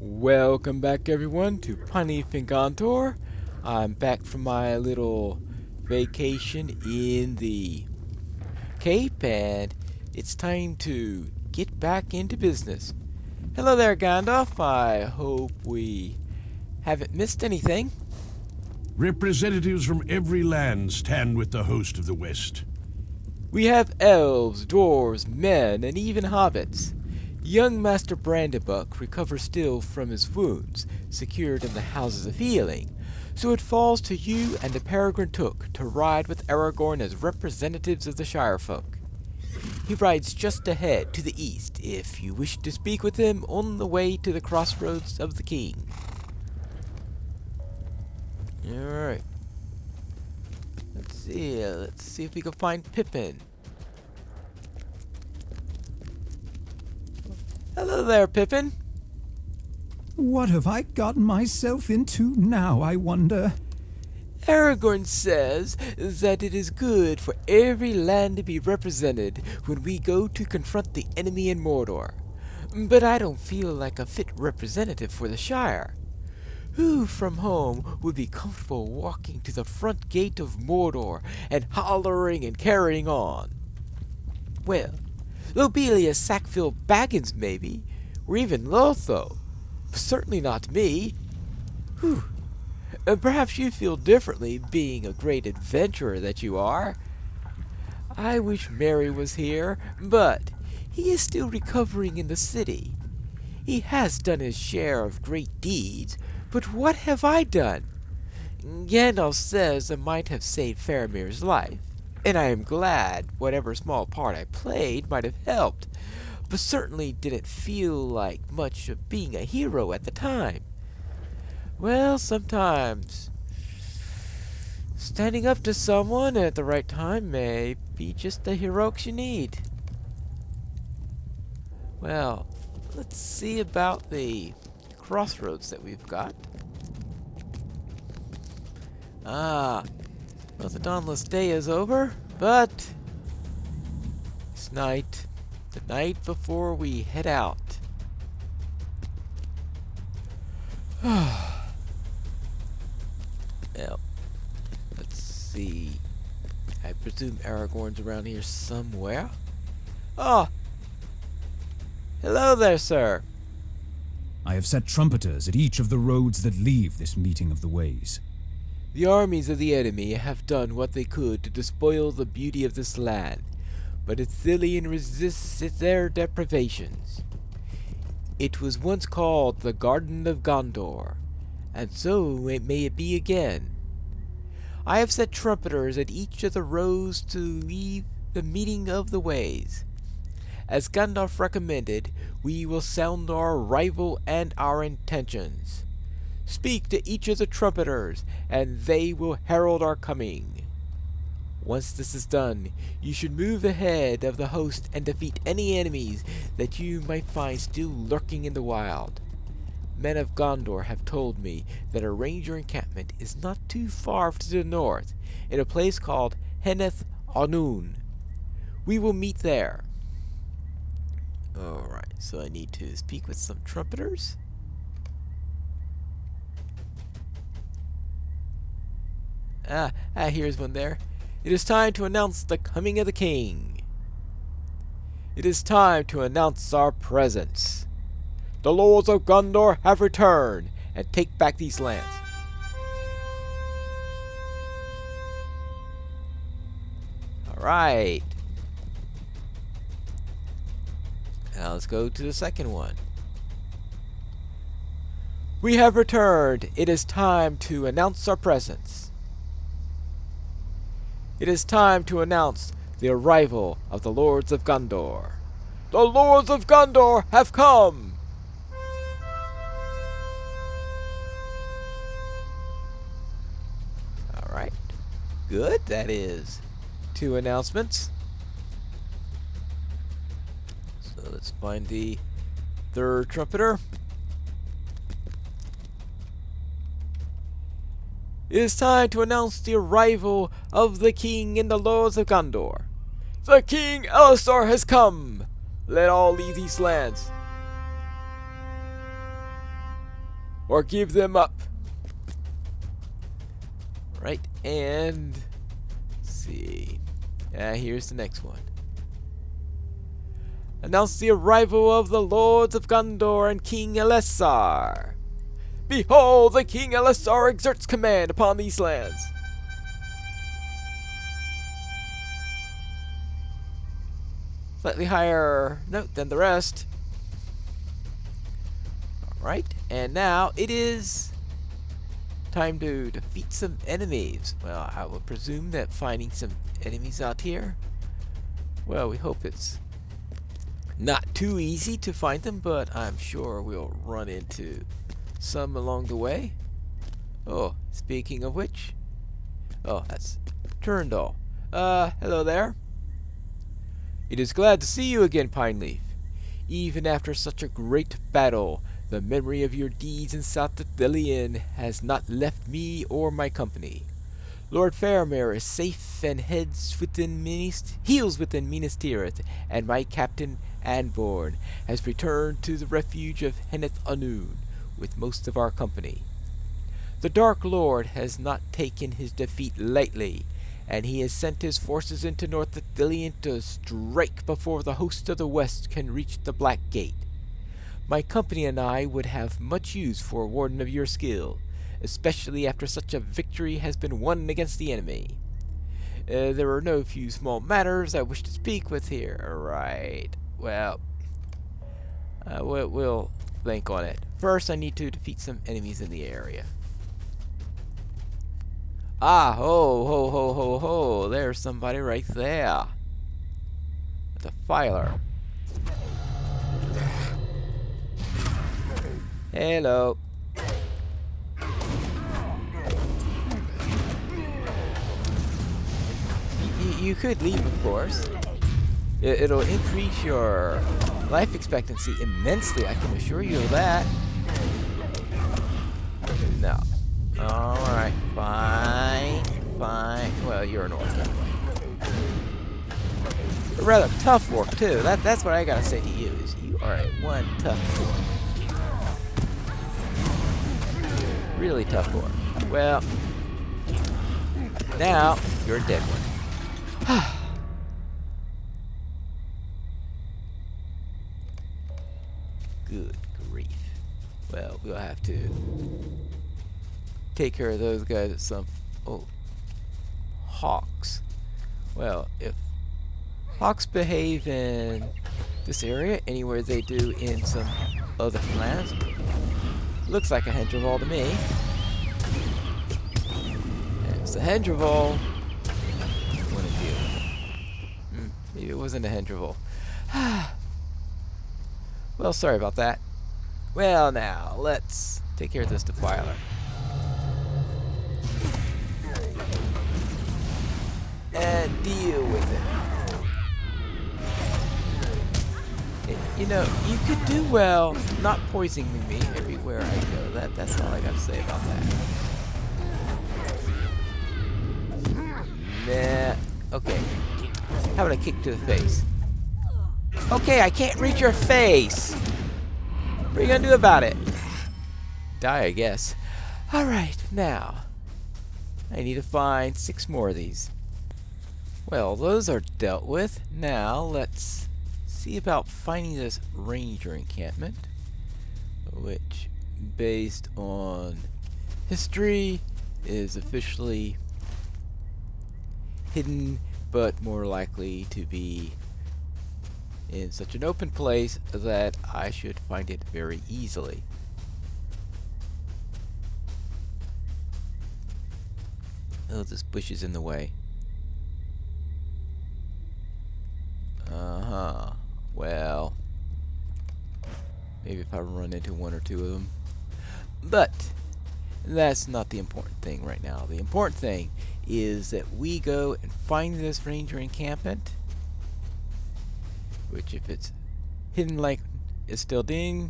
Welcome back everyone to Pineleaf and Gondor. I'm back from my little vacation in the Cape and it's time to get back into business. Hello there Gandalf, I hope we haven't missed anything. Representatives from every land stand with the host of the West. We have elves, dwarves, men, and even hobbits. Young Master Brandybuck recovers still from his wounds, secured in the Houses of Healing, so it falls to you and the Peregrine Took to ride with Aragorn as representatives of the Shire folk. He rides just ahead to the east if you wish to speak with him on the way to the crossroads of the King. Alright. Let's see if we can find Pippin. Hello there, Pippin. What have I gotten myself into now, I wonder? Aragorn says that it is good for every land to be represented when we go to confront the enemy in Mordor. But I don't feel like a fit representative for the Shire. Who from home would be comfortable walking to the front gate of Mordor and hollering and carrying on? Well, Lobelia Sackville Baggins, maybe, or even Lotho. Certainly not me. Whew. Perhaps you feel differently, being a great adventurer that you are. I wish Merry was here, but he is still recovering in the city. He has done his share of great deeds, but what have I done? Gandalf says I might have saved Faramir's life, and I am glad whatever small part I played might have helped, but certainly didn't feel like much of being a hero at the time. Well, sometimes standing up to someone at the right time may be just the heroics you need. Well, let's see about the crossroads that we've got. Well, the dawnless day is over, but it's night. The night before we head out. Well, let's see. I presume Aragorn's around here somewhere. Oh! Hello there, sir. I have set trumpeters at each of the roads that leave this meeting of the ways. The armies of the enemy have done what they could to despoil the beauty of this land, but Ithilien resists their deprivations. It was once called the Garden of Gondor, and so may it be again. I have set trumpeters at each of the roads to leave the meeting of the ways. As Gandalf recommended, we will sound our arrival and our intentions. Speak to each of the trumpeters, and they will herald our coming. Once this is done, you should move ahead of the host and defeat any enemies that you might find still lurking in the wild. Men of Gondor have told me that a ranger encampment is not too far to the north, in a place called Henneth Anun. We will meet there. Alright, so I need to speak with some trumpeters. Here's one there. It is time to announce the coming of the king. It is time to announce our presence. The lords of Gondor have returned and take back these lands. Alright. Now let's go to the second one. We have returned. It is time to announce our presence. It is time to announce the arrival of the Lords of Gondor. The Lords of Gondor have come! Alright. Good. That is 2 announcements. So let's find the third trumpeter. It is time to announce the arrival of the King and the Lords of Gondor. The King Alistar has come! Let all leave these lands. or give them up. Right, and let's see. Here's the next one. Announce the arrival of the Lords of Gondor and King Elessar. Behold, the King Elessar exerts command upon these lands. Slightly higher note than the rest. Alright, and now it is time to defeat some enemies. Well, I would presume that finding some enemies out here, well, we hope it's not too easy to find them, but I'm sure we'll run into some along the way. Oh, speaking of which, oh, that's Turndall. Hello there. It is glad to see you again, Pineleaf. Even after such a great battle, the memory of your deeds in South Delian has not left me or my company. Lord Faramir is safe and heals within Minas Tirith, and my captain Anborn has returned to the refuge of Henneth Anun with most of our company. The Dark Lord has not taken his defeat lightly, and he has sent his forces into North Delian to strike before the host of the West can reach the Black Gate. My company and I would have much use for a warden of your skill, especially after such a victory has been won against the enemy. There are no few small matters I wish to speak with here. Right. Well, we'll think on it. First, I need to defeat some enemies in the area. Ah, ho. There's somebody right there. It's a filer. Hello. You could leave, of course. It'll increase your life expectancy immensely, I can assure you of that. No. Alright, fine. Well, you're an orc anyway. A rather tough orc, too. That's what I gotta say to you, is you are one tough orc. Really tough orc. Well, now you're a dead one. Good grief. Well, we'll have to take care of those guys at some... Oh. Hawks. Well, if hawks behave in this area, anywhere they do in some other lands, looks like a Hendrival to me. And it's a Hendrival. Maybe it wasn't a Hendrival. Well, sorry about that. Well, now, let's take care of this defiler. And deal with it. You know, you could do well not poisoning me everywhere I go. That's all I gotta say about that. Nah. Okay. How about a kick to the face? Okay, I can't reach your face. What are you gonna do about it? Die, I guess. Alright, now. I need to find 6 more of these. Well, those are dealt with. Now, let's see about finding this ranger encampment, which, based on history, is officially hidden, but more likely to be in such an open place that I should find it very easily. Oh, this bush is in the way. Well, maybe if I run into 1 or 2 of them. But that's not the important thing right now. The important thing is that we go and find this ranger encampment, which, if it's hidden like Estildin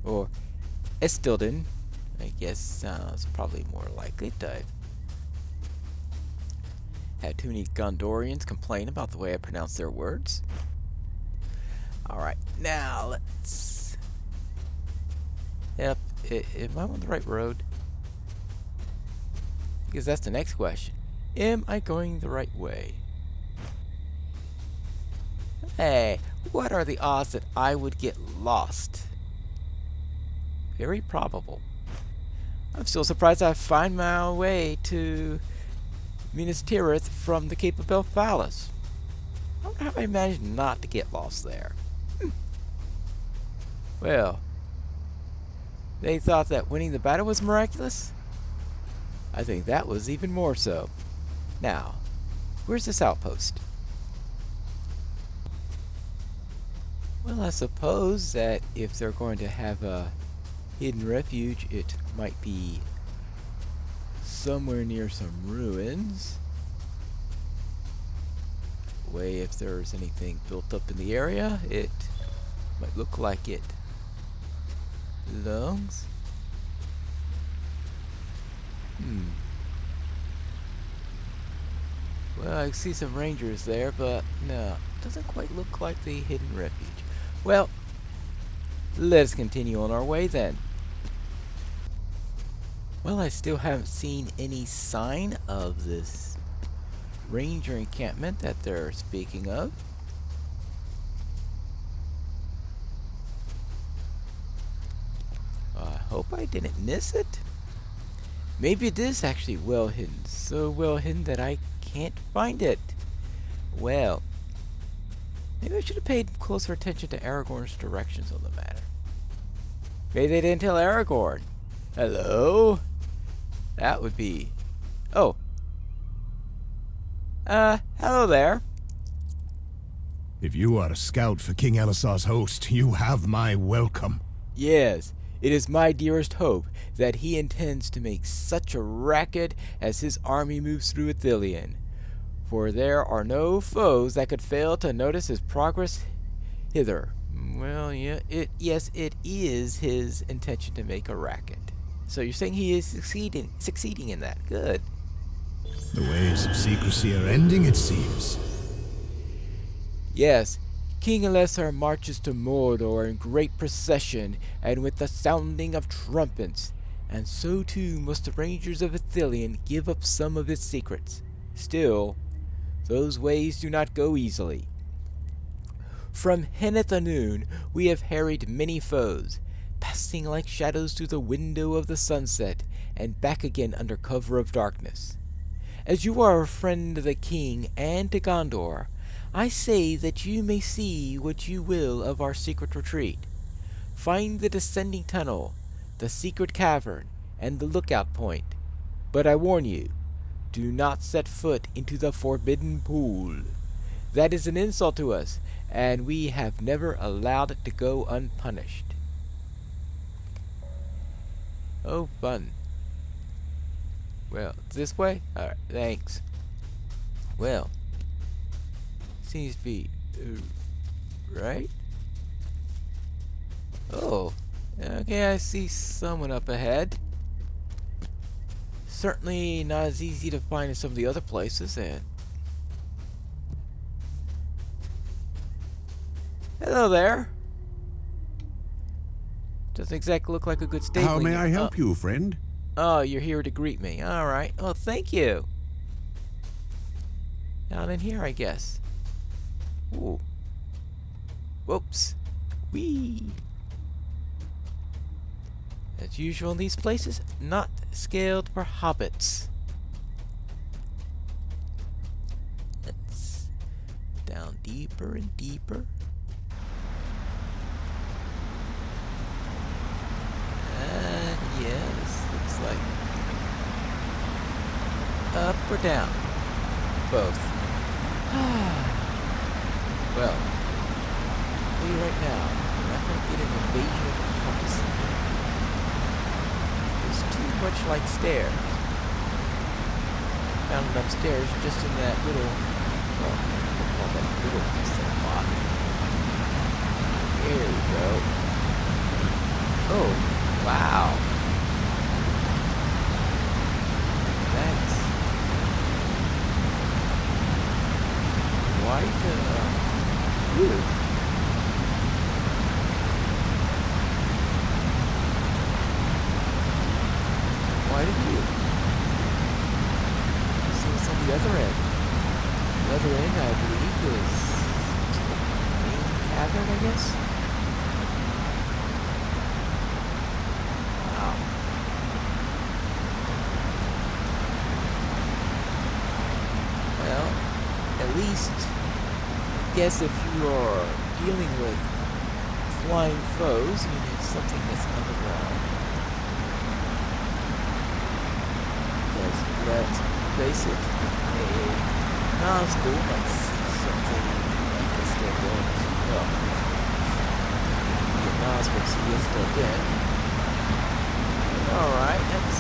or Estildin, I guess sounds probably more likely. I've had too many Gondorians complain about the way I pronounce their words. Alright, now let's Yep. Am I on the right road? Because that's the next question. Am I going the right way? Hey, what are the odds that I would get lost? Very probable. I'm still surprised I find my way to Minas Tirith from the Cape of Belfalis. I wonder how I managed not to get lost there. Well, they thought that winning the battle was miraculous? I think that was even more so. Now, where's this outpost? Well, I suppose that if they're going to have a hidden refuge, it might be somewhere near some ruins. Way if there's anything built up in the area, it might look like it belongs. Well, I see some rangers there, but no, it doesn't quite look like the hidden refuge. Well, let's continue on our way then. Well, I still haven't seen any sign of this ranger encampment that they're speaking of. I hope I didn't miss it. Maybe it is actually well hidden. So well hidden that I can't find it. Well, maybe I should have paid closer attention to Aragorn's directions on the matter. Maybe they didn't tell Aragorn. Hello? That would be... Oh. Hello there. If you are a scout for King Elisar's host, you have my welcome. Yes, it is my dearest hope that he intends to make such a racket as his army moves through Ithilien. For there are no foes that could fail to notice his progress hither. Well, yeah, yes, it is his intention to make a racket. So you're saying he is succeeding in that. Good. The ways of secrecy are ending, it seems. Yes, King Elisar marches to Mordor in great procession and with the sounding of trumpets, and so too must the rangers of Ithilien give up some of its secrets. Still, those ways do not go easily. From Henneth Anun we have harried many foes, passing like shadows through the window of the sunset and back again under cover of darkness. As you are a friend of the king and to Gondor, I say that you may see what you will of our secret retreat. Find the descending tunnel, the secret cavern, and the lookout point. But I warn you, do not set foot into the forbidden pool. That is an insult to us, and we have never allowed it to go unpunished. Oh, fun. Well, this way? Alright, thanks. Well, seems to be right? Oh, okay, I see someone up ahead. Certainly not as easy to find as some of the other places, and... Hello there. Doesn't exactly look like a good stabling. How may I help you, friend? Oh, you're here to greet me. Alright. Oh, thank you. Down in here, I guess. Ooh. Whoops. Whee! As usual in these places, not scaled for hobbits. Let's down deeper and deeper. Yeah, this looks like up or down. Both. Well, I'll tell you right now, we're not going to get an invasion of hobbits. It's too much like stairs. Found it upstairs just in that little, well, I don't call that little piece of block. There we go. Oh, wow. That's quite, ooh. the other end. The other end, I believe, is the main cavern, I guess? Wow. Well, at least, I guess if you are dealing with flying foes, you need something that's underground. Because let's face it, a non-school might see something like this still dead. Well, the non-school see is still dead. Alright, that's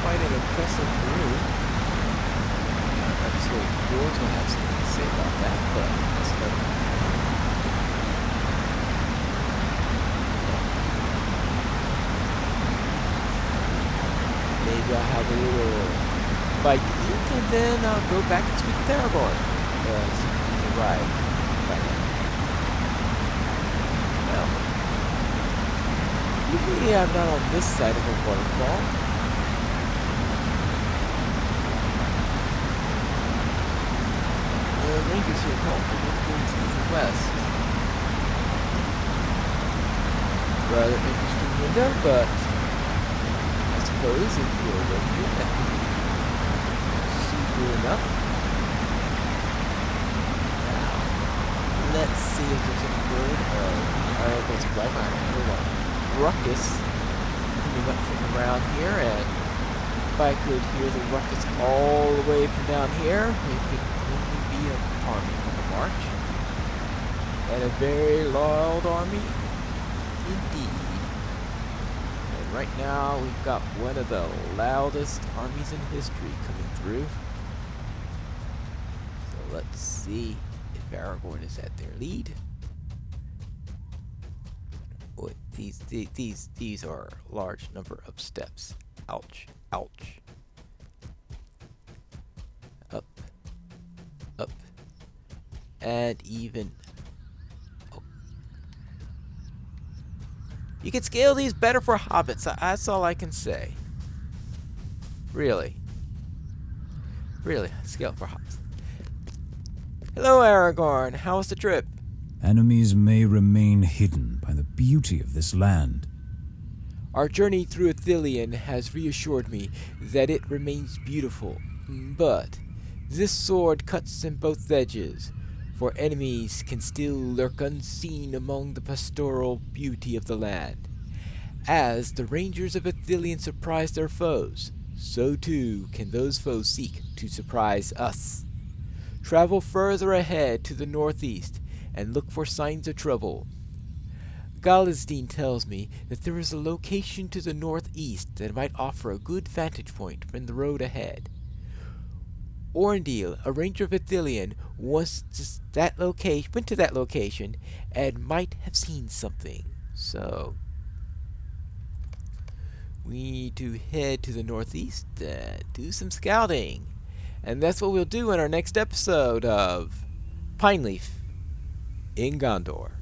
quite an impressive room. I'm sure George will have something to say about that, but that's another matter. Maybe I'll have a little bite to eat, and then I'll go back and speak with Aragorn. See if he's arrived by now. Well, usually I'm not on this side of a waterfall. The rangers here call for moving to the west. Rather interesting window, but I suppose if you're a ranger, that can be suitable enough. Now, let's see if there's any word of Aragorn's arrival. I heard a ruckus coming up from around here, and if I could hear the ruckus all the way from down here, it could only be an army on the march. And a very loyal army indeed. And right now we've got one of the loudest armies in history coming through. So let's see if Aragorn is at their lead. Boy, these are a large number of steps. Ouch, ouch. Up, up, and even. Oh. You can scale these better for hobbits. That's all I can say. Really, scale for hobbits. Hello, Aragorn. How was the trip? Enemies may remain hidden by the beauty of this land. Our journey through Ithilien has reassured me that it remains beautiful, but this sword cuts in both edges, for enemies can still lurk unseen among the pastoral beauty of the land. As the rangers of Ithilien surprise their foes, so too can those foes seek to surprise us. Travel further ahead to the northeast and look for signs of trouble. Galazdean tells me that there is a location to the northeast that might offer a good vantage point from the road ahead. Orndil, a ranger of Ithilien, went to that location and might have seen something. So we need to head to the northeast and do some scouting. And that's what we'll do in our next episode of Pineleaf in Gondor.